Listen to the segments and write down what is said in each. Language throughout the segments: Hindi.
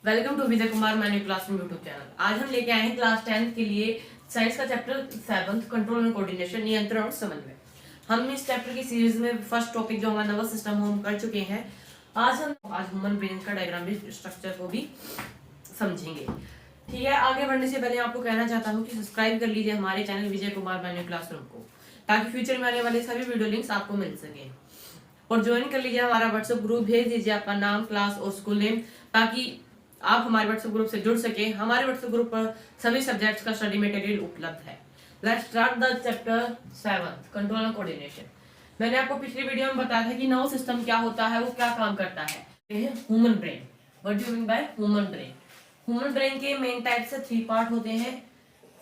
वेलकम टू विजय कुमार मैन्यू क्लासरूम यूट्यूब चैनल। आज हम लेके आए हैं क्लास 10 के लिए साइंस का चैप्टर 7 कंट्रोल एंड कोऑर्डिनेशन, नियंत्रण और समन्वय। हम इस चैप्टर की सीरीज में फर्स्ट टॉपिक जो हमारा नर्वस सिस्टम हम कर चुके हैं। आज ह्यूमन ब्रेन का डायग्राम भी, स्ट्रक्चर को भी समझेंगे। ठीक है, आगे बढ़ने से पहले आपको कहना चाहता हूँ कि सब्सक्राइब कर लीजिए हमारे चैनल विजय कुमार मैन्यू क्लासरूम को, ताकि फ्यूचर में आने वाले सभी वीडियो लिंक्स आपको मिल सके। और ज्वाइन कर लीजिए हमारा व्हाट्सएप ग्रुप, भेज दीजिए आपका नाम, क्लास और स्कूल नेम, ताकि आप हमारे व्हाट्सएप ग्रुप से जुड़ सके। हमारे व्हाट्सएप ग्रुप पर सभी सब्जेक्ट्स का स्टडी मटेरियल उपलब्ध है। Let's start the chapter 7 control and coordination. मैंने आपको पिछली वीडियो में बताया था कि नर्वस सिस्टम क्या होता है, वो क्या काम करता है। Human brain, what do you mean by human brain? Human brain के मेन टाइप से 3 पार्ट होते हैं,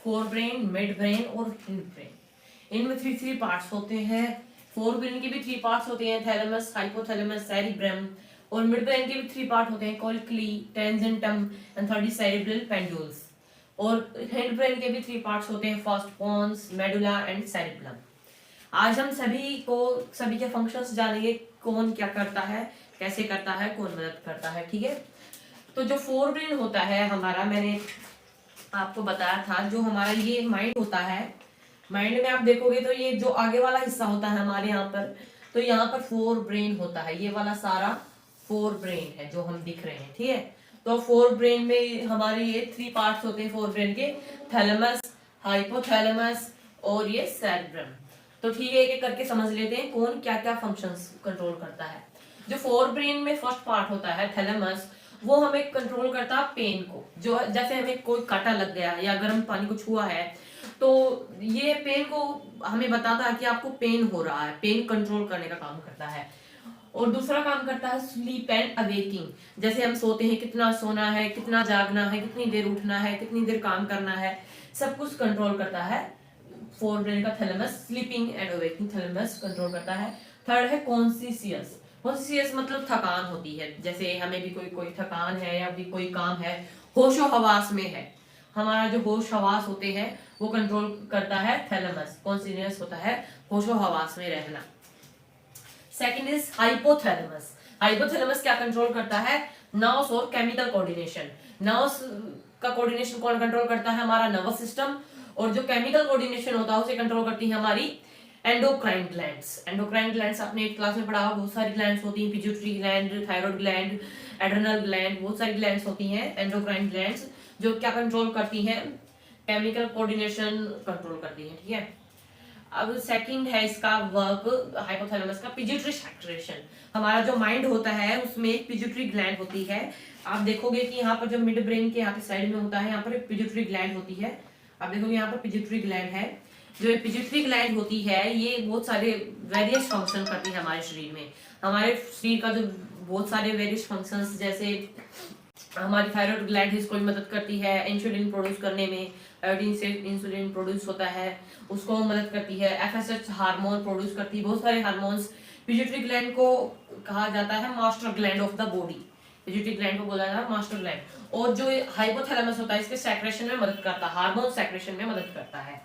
फोर ब्रेन, मिड ब्रेन और हिंड ब्रेन। इनमें 3 पार्ट्स होते हैं। फोर ब्रेन के भी 3 पार्ट्स होते हैं, थैलेमस, हाइपोथैलेमस, सेरिब्रम। और मिड ब्रेन के भी 3 पार्ट होते हैं, colliculi, tegmentum and third cerebral peduncles. और हिंड ब्रेन के भी 3 पार्ट्स होते हैं, first pons, medulla and cerebrum. आज हम सभी के फंक्शंस जानेंगे, कौन क्या करता है, कैसे करता है, कौन मदद करता है। ठीक है, तो जो फोर ब्रेन होता है हमारा, मैंने आपको बताया था, जो हमारा ये माइंड होता है, माइंड में आप देखोगे तो ये जो आगे वाला हिस्सा होता है हमारे यहाँ पर, तो यहाँ पर फोर ब्रेन होता है। ये वाला सारा फोर ब्रेन है जो हम दिख रहे हैं। ठीक है, तो फोर ब्रेन में हमारे ये 3 पार्ट्स होते हैं फोर ब्रेन के, थैलेमस, हाइपोथैलेमस और ये सेरेब्रम। तो ठीक है, एक एक करके समझ लेते हैं कौन क्या क्या फंक्शंस कंट्रोल करता है। जो फोर ब्रेन में फर्स्ट पार्ट होता है थैलेमस, वो हमें कंट्रोल करता है पेन को। जो जैसे हमें कोई कांटा लग गया या गर्म पानी को छुआ है, तो ये पेन को हमें बताता है कि आपको पेन हो रहा है, पेन कंट्रोल करने का काम करता है। और दूसरा काम करता है स्लीप एंड अवेकिंग। जैसे हम सोते हैं, कितना सोना है, कितना जागना है, कितनी देर उठना है, कितनी देर काम करना है, सब कुछ कंट्रोल करता है फोर ब्रेन का thalamus. Sleeping and awaking thalamus control करता है। थर्ड है कॉन्शियस। कॉन्शियस मतलब थकान होती है, जैसे हमें भी कोई थकान है या भी कोई काम है, होशो हवास में है, हमारा जो होश हवास होते हैं वो कंट्रोल करता है थैलेमस। कॉन्शियस होता है होशो हवास में रहना। Second is hypothalamus. हाइपोथैलेमस क्या कंट्रोल करता है? नर्व्स और केमिकल कोऑर्डिनेशन। नर्व्स का कोऑर्डिनेशन कौन कंट्रोल करता है? हमारा नर्वस सिस्टम। और जो केमिकल कोऑर्डिनेशन होता है उसे कंट्रोल करती है हमारी एंडोक्राइन ग्लैंड्स। एंडोक्राइन ग्लैंड्स आपने एक क्लास में पढ़ा, बहुत सारी ग्लैंड्स होती हैं, pituitary gland, thyroid gland, adrenal gland, बहुत सारी ग्लैंड्स होती हैं एंडोक्राइन ग्लैंड्स, जो क्या कंट्रोल करती हैं? केमिकल कोऑर्डिनेशन कंट्रोल करती हैं। ठीक है, अब सेकंड है इसका वर्क हाइपोथैलेमस का, पिट्यूटरी सेक्रेशन। हमारा जो माइंड होता है उसमें एक पिट्यूटरी ग्लैंड होती है। आप देखोगे कि यहाँ पर जो मिड ब्रेन के यहाँ पे साइड में होता है, यहाँ पर एक पिट्यूटरी ग्लैंड होती है। आप देखोगे यहाँ पर पिट्यूटरी ग्लैंड है। जो ये पिट्यूटरी ग्लैंड होती है, ये बहुत सारे वेरियस फंक्शन करती है हमारे शरीर में। हमारे शरीर का जो बहुत सारे वेरियस फंक्शंस, जैसे हमारी थायराइड ग्लैंड है, इसको भी मदद करती है इंसुलिन प्रोड्यूस करने में। आयोडीन से इंसुलिन प्रोड्यूस होता है, उसको मदद करती है। एफएसएच हार्मोन प्रोड्यूस करती है, बहुत सारे हार्मोन्स। पिट्यूटरी ग्लैंड को कहा जाता है master gland of the body. Pituitary gland को बोला जाता है मास्टर ग्लैंड। और जो हाइपोथैलेमस होता है, इसके सेक्रेशन में मदद करता है, हार्मोन सेक्रेशन में मदद करता है।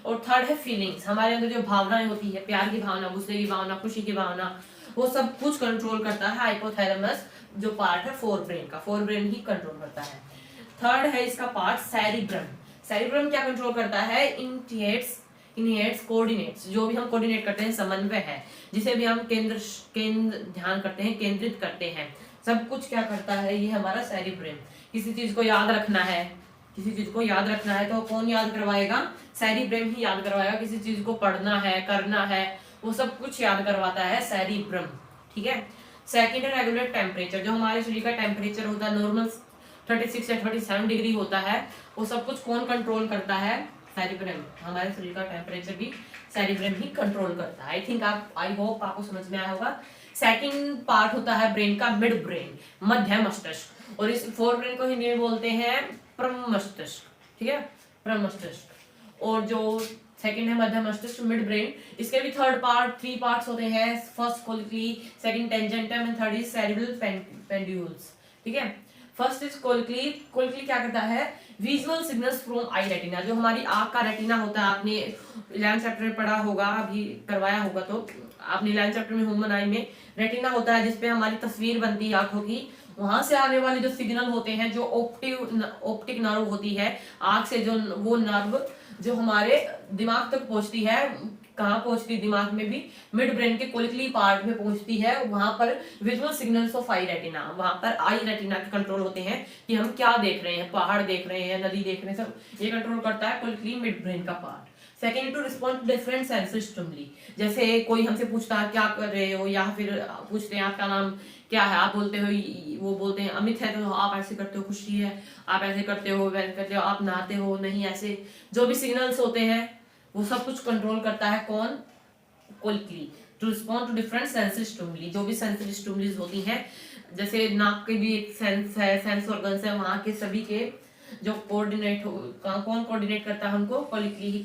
और थर्ड है फीलिंग्स। हमारे अंदर जो भावनाएं होती है, प्यार की भावना, गुस्से की भावना, खुशी की भावना, वो सब कुछ कंट्रोल करता है हाइपोथैलेमस, जो पार्ट है फोर ब्रेन का। फोर ब्रेन ही कंट्रोल करता है। थर्ड है इसका पार्ट सेरिब्रम। सेरिब्रम क्या कंट्रोल करता है? इनिएट्स कोऑर्डिनेट्स। जो भी हम कोऑर्डिनेट करते हैं, समन्वय है, जिसे भी हम केंद्र ध्यान करते हैं, केंद्रित करते हैं, सब कुछ क्या करता है? ये हमारा सेरिब्रम। किसी चीज को याद रखना है, किसी चीज को याद रखना है तो कौन याद करवाएगा? सेरिब्रम ही याद करवाएगा। किसी चीज को पढ़ना है, करना है, वो सब कुछ याद करवाता है सेरिब्रम। ठीक है, सेकंड है रेगुलर टेम्परेचर। जो हमारे शरीर का टेम्परेचर होता है नॉर्मल 36 या 37 डिग्री होता है, वो सब कुछ कौन कंट्रोल करता है? सेरिब्रम। हमारे शरीर का टेम्परेचर भी सेरिब्रम ही कंट्रोल करता है। आई होप आपको समझ में आया होगा। सेकंड पार्ट होता है ब्रेन का मिड ब्रेन, मध्य मस्तिष्क। और इस फोर ब्रेन को हिंदी में बोलते हैं प्रमस्तिष्क। ठीक है, प्रमस्तिष्क। और जो सेकंड है मध्य मस्तिष्क, मिड ब्रेन, इसके भी 3 पार्ट्स होते हैं, first colliculi, second tegmentum and third is cerebral peduncles. ठीक है, फर्स्ट इज कोल्क्ली। कोल्क्ली क्या करता है? Visual signals from eye retina. जो हमारी आंख का रेटिना होता है, आपने 11th चैप्टर में पढ़ा होगा, अभी करवाया होगा, तो आपने 11th चैप्टर में ह्यूमन आई में रेटिना होता है, जिसपे हमारी तस्वीर बनती है आंखों की, वहां से आने वाले जो सिग्नल होते हैं, जो ऑप्टिक नर्व होती है आंख से, जो वो नर्व जो हमारे दिमाग तक पहुंचती है, कहाँ पहुंचती है दिमाग में भी, मिड ब्रेन के कोलिकली पार्ट में पहुंचती है। वहां पर visual signals of I retina, वहां पर आई रेटिना के कंट्रोल होते हैं कि हम क्या देख रहे हैं, पहाड़ देख रहे हैं, नदी देख रहे हैं, सब ये कंट्रोल करता है कोलिकली मिड ब्रेन का part. Second, to respond to different sensory stimuli, जैसे कोई हमसे पूछता है क्या कर रहे हो, या फिर पूछते हैं आपका नाम क्या है, आप बोलते हो, वो बोलते हैं अमित है, तो आप ऐसे करते हो, खुशी है, आप ऐसे करते हो, वैसे करते हो, आप नहाते हो, नहीं, ऐसे जो भी सिग्नल्स होते हैं वो सब कुछ कंट्रोल करता है कौन, colliculi. To respond to different sensory stimuli, जो भी सेंसरी स्टिमुलीज होती हैं, जैसे नाक के भी एक सेंस है, सेंस ऑर्गन्स है, वहां के सभी के जो कोऑर्डिनेट कौन कोऑर्डिनेट करता है हमको, कोलिकली ही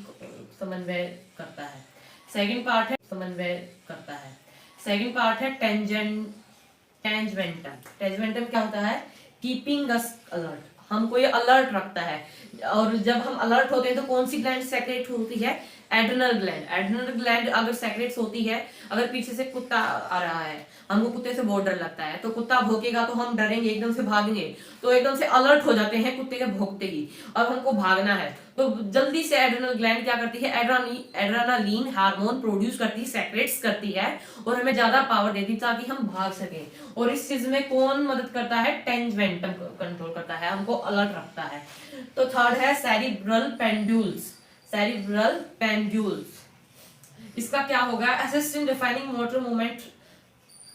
समन्वय करता है। सेकंड पार्ट है समन्वय करता है। सेकंड पार्ट है टेंजमेंटम। टेंजमेंटम क्या होता है, कीपिंग अस अलर्ट, हमको ये अलर्ट रखता है। और जब हम अलर्ट होते हैं तो कौन सी ग्लैंड सेक्रेट होती है, एड्रेनल ग्लैंड। एड्रेनल ग्लैंड अगर सेक्रेट्स होती है, अगर पीछे से कुत्ता आ रहा है, हमको कुत्ते से बहुत डर लगता है, तो कुत्ता भौंकेगा तो हम डरेंगे, एकदम से भागेंगे, तो एकदम से अलर्ट हो जाते हैं कुत्ते के भौंकते ही, और हमको भागना है तो जल्दी से एड्रेनल ग्लैंड क्या करती है, एड्रेनालिन हार्मोन प्रोड्यूस करती है, सेक्रेट्स करती है, और हमें ज्यादा पावर देती है ताकि हम भाग सके। और इस चीज में कौन मदद करता है, टेंजमेंटम कंट्रोल करता है, हमको अलर्ट रखता है। तो थर्ड है सेरिब्रल पेंड्यूल्स। सेरिब्रल पेंड्यूल्स, इसका क्या होगा, असिस्टिंग डिफाइनिंग मोटर मूवमेंट,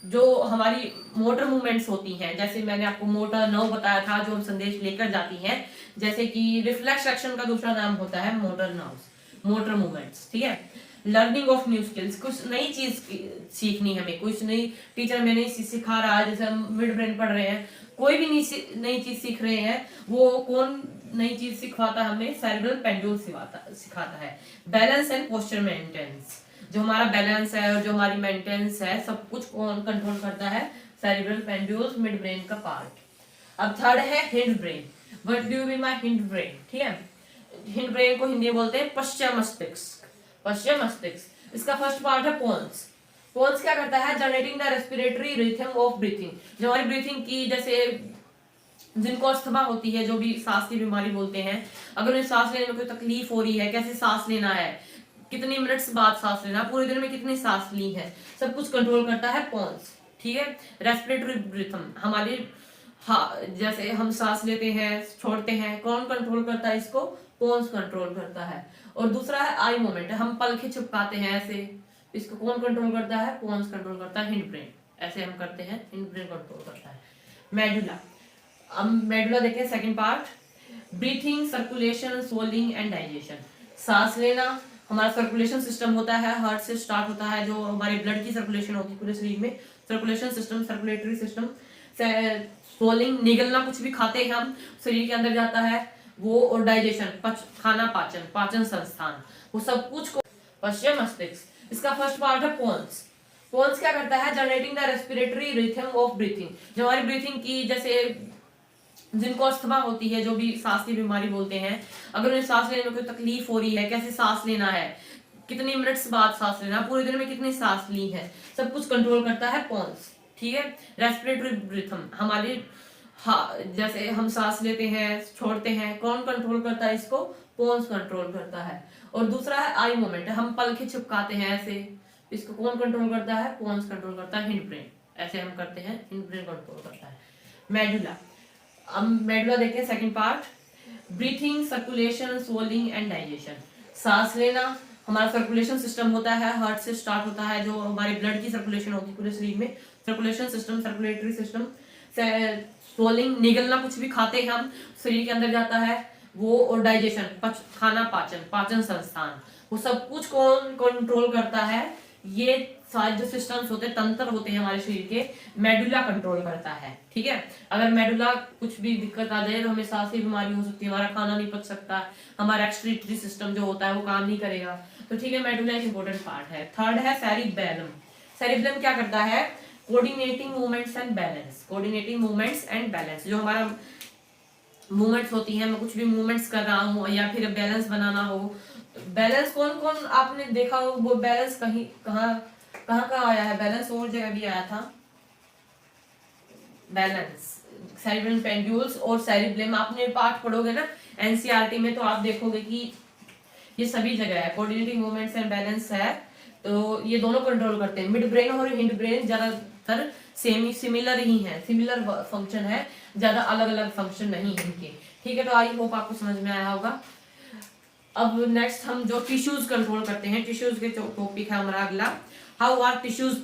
जो हमारी मोटर मूवमेंट्स होती हैं, जैसे मैंने आपको मोटर नर्व बताया था जो हम संदेश लेकर जाती हैं, जैसे कि रिफ्लेक्स एक्शन का दूसरा नाम होता है मोटर नर्व्स, मोटर मूवमेंट्स, ठीक है। लर्निंग ऑफ न्यू स्किल्स, कुछ नई चीज सीखनी, हमें कुछ नई, टीचर में नई चीज सिखा रहा है, जैसे हम मिड ब्रेन पढ़ रहे हैं, कोई भी नई चीज सीख रहे हैं, वो कौन नई चीज सिखवाता है हमें, सेरिब्रल पेंड्यूल सिखाता है। बैलेंस एंड पोस्चर मेंटेनेंस, जो हमारा बैलेंस है और जो हमारी मेंटेनेंस है, सब कुछ कौन कंट्रोल करता है, सेरिब्रल पेंड्यूल्स, मिड ब्रेन का पार्ट। अब थर्ड है hind brain. What do you mean by hind brain, ठीक है। हिंड ब्रेन को हिंदी में बोलते हैं पश्चिम मस्तिष्क, पश्चिम मस्तिष्क। इसका फर्स्ट पार्ट है पोन्स। पोन्स क्या करता है, generating the respiratory rhythm of breathing, जो हमारी ब्रीथिंग की, जैसे जिनको अस्थमा होती है, जो भी सांस की बीमारी बोलते हैं, अगर उन्हें सांस लेने में कोई तकलीफ हो रही है, कैसे सांस लेना है, कितनी मिनट्स बाद सांस लेना, पूरे दिन में कितनी सांस ली है, सब कुछ कंट्रोल करता है पोन्स, ठीक है। रेस्पिरेटरी रिथम, हमारी जैसे हम सांस लेते हैं, छोड़ते हैं, कौन कंट्रोल करता है इसको, पोन्स कंट्रोल करता है। और दूसरा है आई मूवमेंट, हम पलके चिपकाते हैं ऐसे, इसको कौन कंट्रोल करता है, पोन्स कंट्रोल करता है, हिंड ब्रेन, ऐसे हम करते हैं, हिंड ब्रेन कंट्रोल करता है। मेडुला, अब मेडुला देखें second part, breathing, circulation, swallowing and digestion. सांस लेना, हमारा सर्कुलेशन सिस्टम होता है, हार्ट से स्टार्ट होता है, जो हमारे ब्लड की सर्कुलेशन होती है पूरे शरीर में, circulation system, circulatory system. Swallowing, निगलना, कुछ भी खाते हैं हम, शरीर के अंदर जाता है वो, और डाइजेशन, खाना पाचन, पाचन संस्थान, वो सब कुछ को पश्चिम मस्तिष्क। इसका फर्स्ट पार्ट है पोन्स। पोन्स क्या करता है, generating the respiratory rhythm of breathing, जो हमारी ब्रीथिंग की, जैसे जिनको अस्थमा होती है, जो भी सांस की बीमारी बोलते हैं, अगर उन्हें सांस लेने में कोई तकलीफ हो रही है, कैसे सांस लेना है, कितनी मिनट्स बाद सांस लेना, पूरे दिन में कितनी सांस ली है, सब कुछ कंट्रोल करता है पोन्स, ठीक है। रेस्पिरेटरी रिथम, हमारी जैसे हम सांस लेते हैं, छोड़ते हैं, कौन कंट्रोल करता है इसको, पोन्स कंट्रोल करता है। और दूसरा है आई मूवमेंट, हम पलके चिपकाते हैं ऐसे, इसको कौन कंट्रोल करता है, पोन्स कंट्रोल करता है, हिंड ब्रेन, ऐसे हम करते हैं, हिंड ब्रेन कंट्रोल करता है। मेडुला, अब मेडुला देखते हैं second part, breathing, circulation, swallowing and digestion. सांस लेना, हमारा सर्कुलेशन सिस्टम होता है, हार्ट से स्टार्ट होता है, जो हमारे ब्लड की सर्कुलेशन होती है पूरे शरीर में, circulation system, circulatory system. Swallowing, निगलना, कुछ भी खाते हैं हम, शरीर के अंदर जाता है वो, और डाइजेशन, खाना पाचन, पाचन संस्थान, वो सब कुछ कौन कंट्रोल करता है, ये सारे जो सिस्टम्स होते हैं, तंत्र होते हैं हमारे शरीर के, मेडुला कंट्रोल करता है, ठीक है। अगर मेडुला कुछ भी दिक्कत आ जाए तो हमें सांस की बीमारी हो सकती है, हमारा खाना नहीं पच सकता, हमारा एक्सक्रीटरी सिस्टम जो होता है वो काम नहीं करेगा, तो ठीक है, मेडुला एक इंपॉर्टेंट पार्ट है। थर्ड है सेरिबेलम। सेरिबेलम क्या करता है, coordinating movements and balance, coordinating movements and balance, जो हमारा मूवमेंट्स होती हैं, मैं कुछ भी मूवमेंट्स कर रहा हूँ या फिर बैलेंस बनाना हो, बैलेंस कौन कौन आपने देखा हो, वो बैलेंस कहीं कहाँ आया है, बैलेंस और जगह भी आया था, बैलेंस सेरिब्रल पेंड्यूल्स और सेरिब्लम, आपने पार्ट पढ़ोगे ना एनसीईआरटी में, तो आप देखोगे कि ये सभी जगह है, कोऑर्डिनेटिंग मूवमेंट्स एंड बैलेंस है, तो ये दोनों कंट्रोल करते हैं। मिड ब्रेन और हिंड ब्रेन ज्यादातर सिमिलर ही है, सिमिलर फंक्शन है, ज्यादा अलग अलग फंक्शन नहीं है इनके। ठीक है, तो आई होप आपको समझ में आया होगा। अब नेक्स्ट हम जो टिश्यूज कंट्रोल करते हैं, टिश्यूज के टॉपिक है हमारा अगला, हाउ आर टिश्यूज